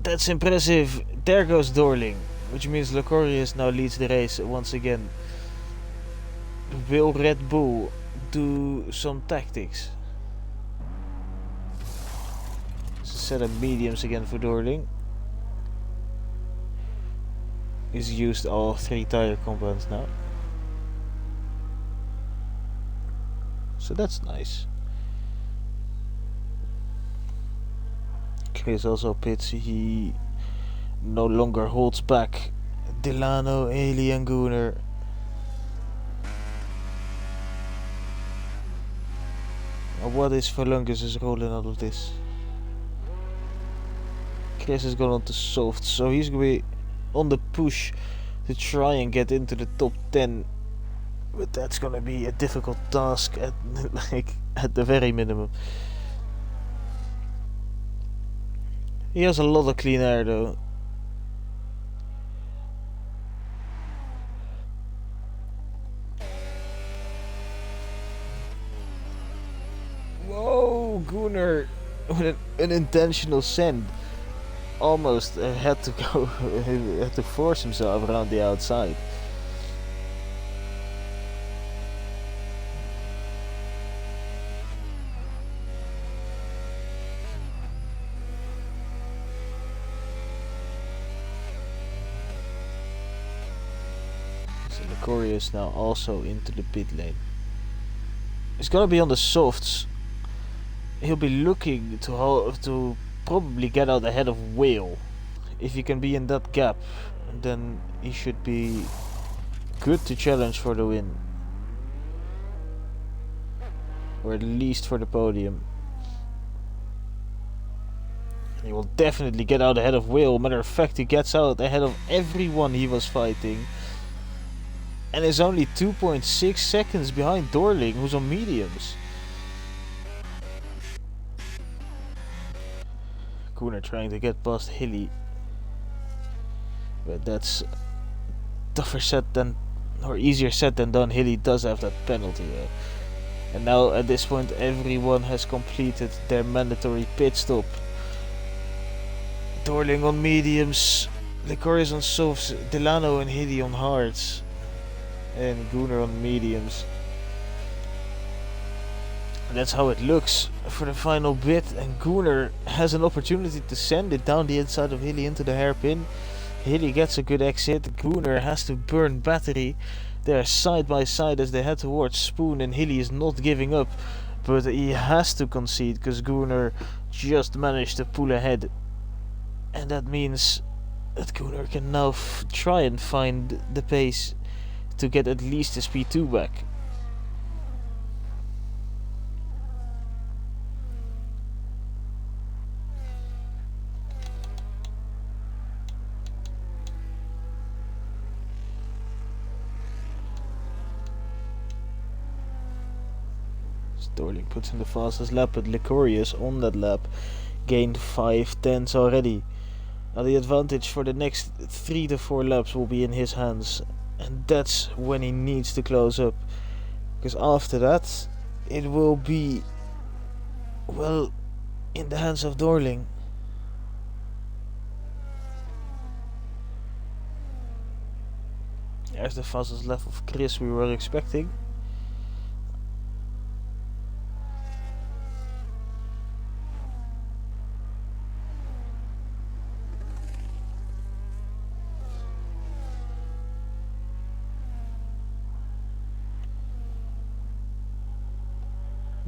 that's impressive. There goes Dorling, which means Licorius now leads the race once again. Will Red Bull do some tactics? It's a set of mediums again for Dorling. He's used all 3 tire compounds now, so that's nice. Chris also pits. He no longer holds back. Delano, Haley and Gunnar. What is Verlungus' role in all of this? Chris has gone on to soft, so he's going to be on the push to try and get into the top 10, but that's gonna be a difficult task at at the very minimum. He has a lot of clean air though. Whoa, Gunnar with an intentional send. Almost had to go, had to force himself around the outside. So Licorius now also into the pit lane. He's gonna be on the softs. He'll be looking to probably get out ahead of Whale. If he can be in that gap, then he should be good to challenge for the win, or at least for the podium. He will definitely get out ahead of Whale. Matter of fact, he gets out ahead of everyone he was fighting, and is only 2.6 seconds behind Dorling, who's on mediums. Gunnar trying to get past Hilly, but that's tougher said than, or easier said than done. Hilly does have that penalty though. And now at this point everyone has completed their mandatory pit stop. Dorling on mediums, Licorius on softs, Delano and Hilly on hards, and Gunnar on mediums. That's how it looks for the final bit, and Gunnar has an opportunity to send it down the inside of Hilly into the hairpin. Hilly gets a good exit. Gunnar has to burn battery. They are side by side as they head towards Spoon, and Hilly is not giving up, but he has to concede because Gunnar just managed to pull ahead, and that means that Gunnar can now try and find the pace to get at least his P2 back. Dorling puts in the fastest lap, but Licorius on that lap gained 5/10 already. Now the advantage for the next 3 to 4 laps will be in his hands, and that's when he needs to close up, because after that it will be, well, in the hands of Dorling. There's the fastest lap of Chris we were expecting.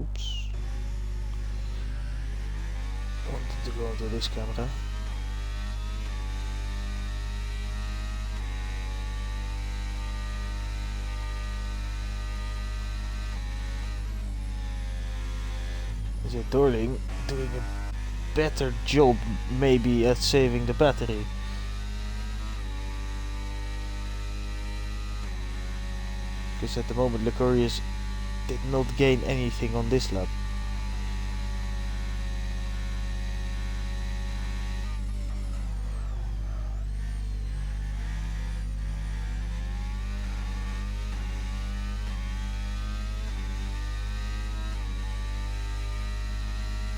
Oops. Wanted to go into this camera. Is it Dorling doing a better job maybe at saving the battery? Because at the moment Licorius did not gain anything on this lap.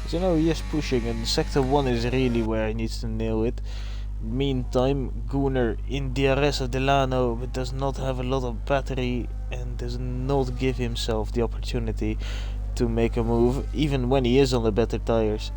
You know, he is pushing, and sector 1 is really where he needs to nail it. Meantime, Gunnar in DRS of Delano, but does not have a lot of battery and does not give himself the opportunity to make a move, even when he is on the better tires.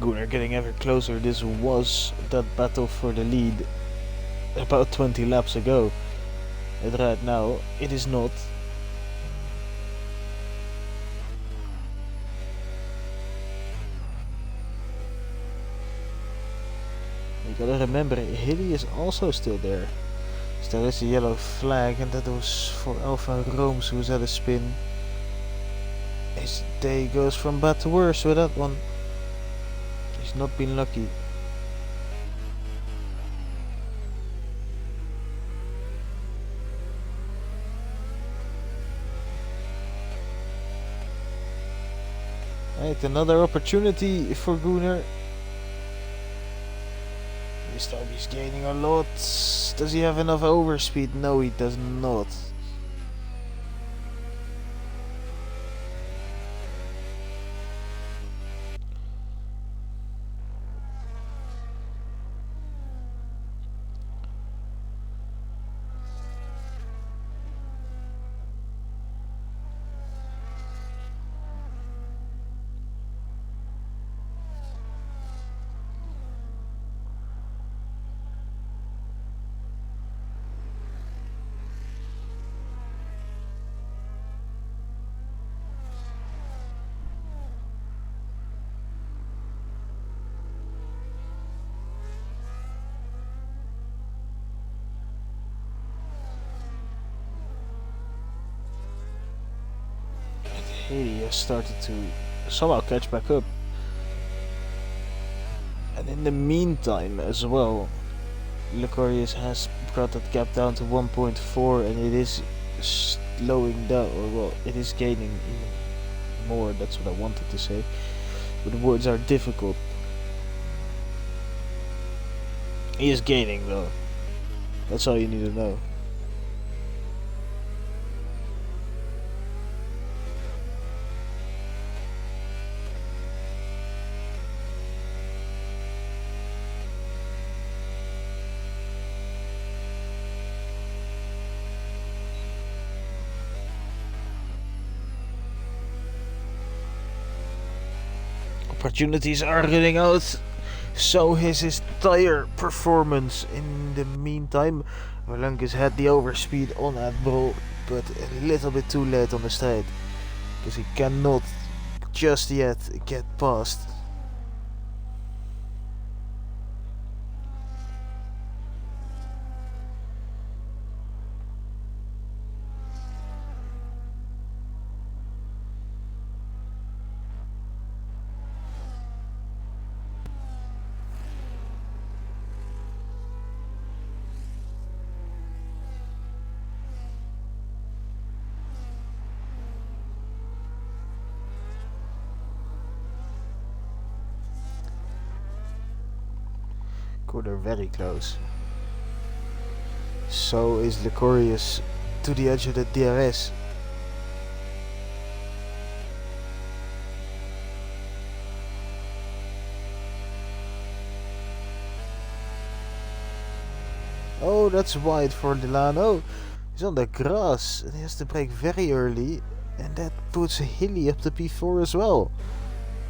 Gunnar getting ever closer. This was that battle for the lead about 20 laps ago. And right now it is not. You gotta remember, Hilly is also still there. So there is a yellow flag, and that was for Alpha Rome's, who's at a spin. His day goes from bad to worse with that one. He's not been lucky. Right, another opportunity for Gunnar. This time he's gaining a lot. Does he have enough overspeed? No, he does not. He has started to somehow catch back up. And in the meantime as well, Licorius has brought that gap down to 1.4 and it is slowing down, or well, it is gaining even more, that's what I wanted to say. But the words are difficult. He is gaining though. That's all you need to know. Opportunities are running out. So is his tire performance. In the meantime, Valankus had the overspeed on Admiral, but a little bit too late on the straight, because he cannot just yet get past. Corner very close. So is Licorius to the edge of the DRS. Oh, that's wide for Delano. He's on the grass and he has to brake very early, and that puts Hilly up to P4 as well.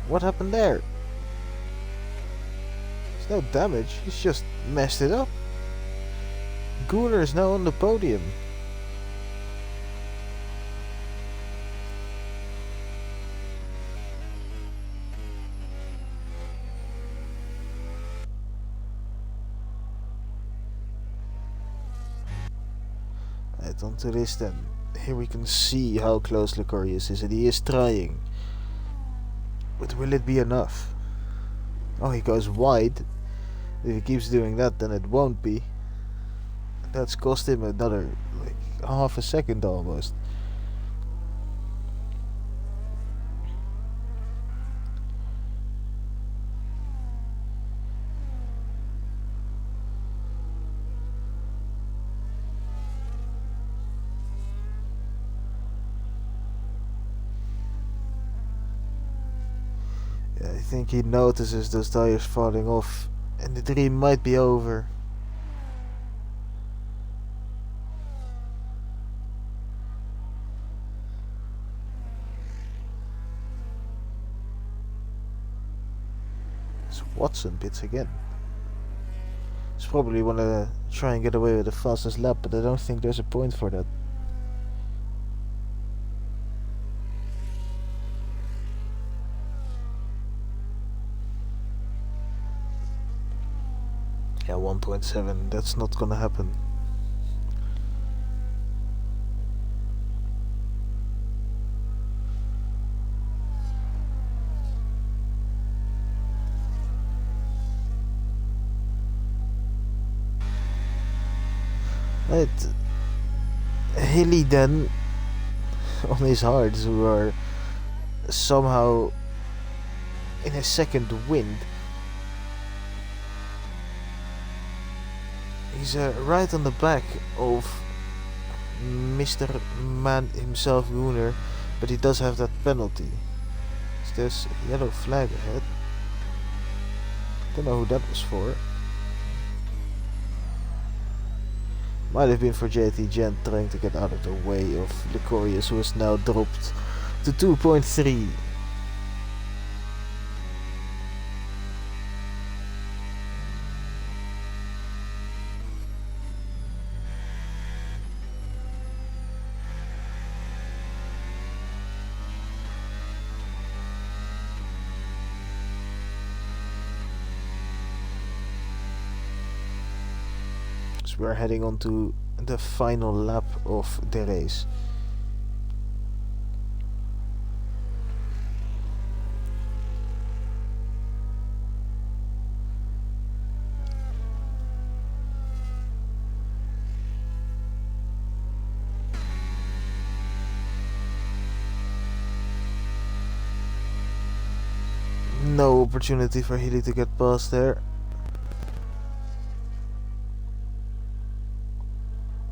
What happened there? No damage, he's just messed it up. Gunnar is now on the podium. Right, onto this then. Here we can see how close Licorius is, and he is trying. But will it be enough? Oh, he goes wide. If he keeps doing that, then it won't be. That's cost him another, like, half a second almost. Yeah, I think he notices those tires falling off, and the dream might be over. It's Watson pits again. He's probably wanna try and get away with the fastest lap, but I don't think there's a point for that. Yeah, 1.7, that's not gonna happen. Right. Hilly then, on his hards, who are somehow in a second wind. He's right on the back of Mr. Man himself, Gunnar, but he does have that penalty. So there's a yellow flag ahead. Don't know who that was for. Might have been for JT Gent trying to get out of the way of Licorius, who is now dropped to 2.3. We're heading on to the final lap of the race. No opportunity for Healy to get past there.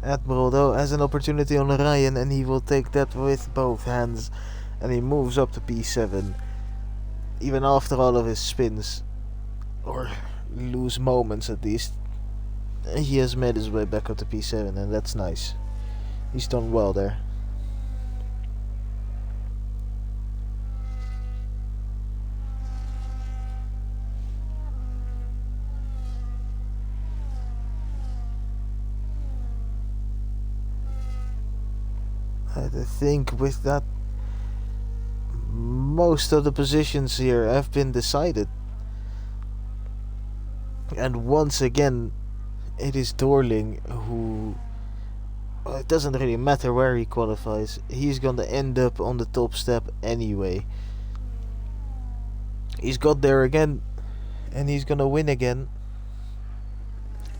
Admiral though has an opportunity on Ryan, and he will take that with both hands, and he moves up to P7 even after all of his spins, or loose moments at least. He has made his way back up to P7, and that's nice. He's done well there. I think with that, most of the positions here have been decided. And once again, it is Dorling who... Well, it doesn't really matter where he qualifies. He's gonna end up on the top step anyway. He's got there again, and he's gonna win again.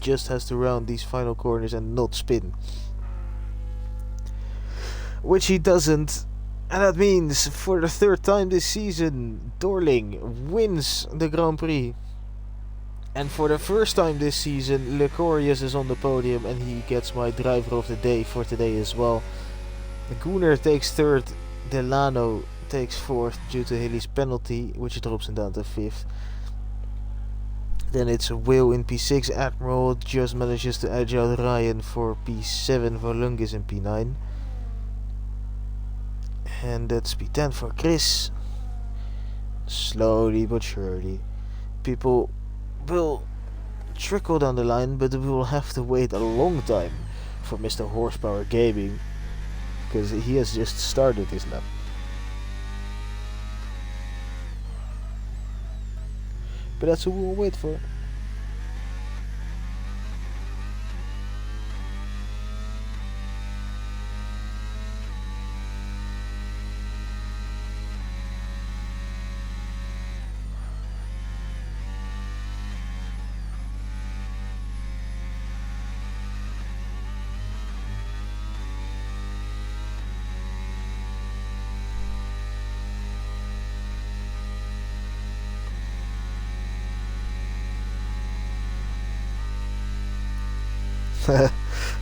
Just has to round these final corners and not spin. Which he doesn't. And that means, for the third time this season, Dorling wins the Grand Prix. And for the first time this season, Licorius is on the podium, and he gets my driver of the day for today as well. Gunnar takes third, Delano takes fourth due to Hilly's penalty, which drops him down to fifth. Then it's Will in P6, Admiral just manages to edge out Ryan for P7, Volungis in P9. And that's P10 for Chris. Slowly but surely, people will trickle down the line, but we will have to wait a long time for Mr. Horsepower Gaming, because he has just started his lap. But that's who we'll wait for.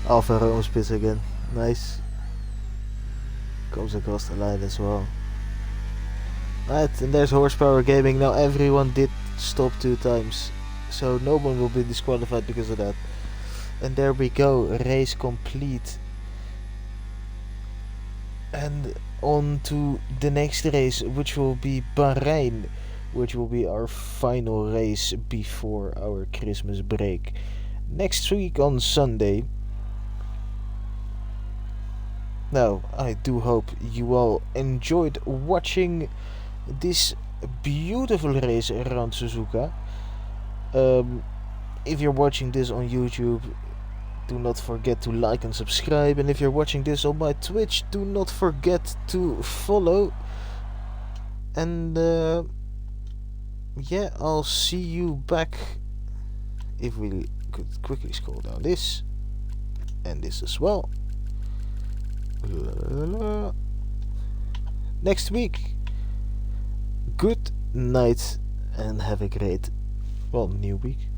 Alfa Romeo spits again. Nice. Comes across the line as well. Right, and there's Horsepower Gaming. Now everyone did stop 2 times, so no one will be disqualified because of that. And there we go, race complete. And on to the next race, which will be Bahrain, which will be our final race before our Christmas break. Next week on Sunday. Now, I do hope you all enjoyed watching this beautiful race around Suzuka. If you're watching this on YouTube, do not forget to like and subscribe. And if you're watching this on my Twitch, do not forget to follow. And yeah, I'll see you back. If we could quickly scroll down this and this as well. Next week. Good night and have a great, well, new week.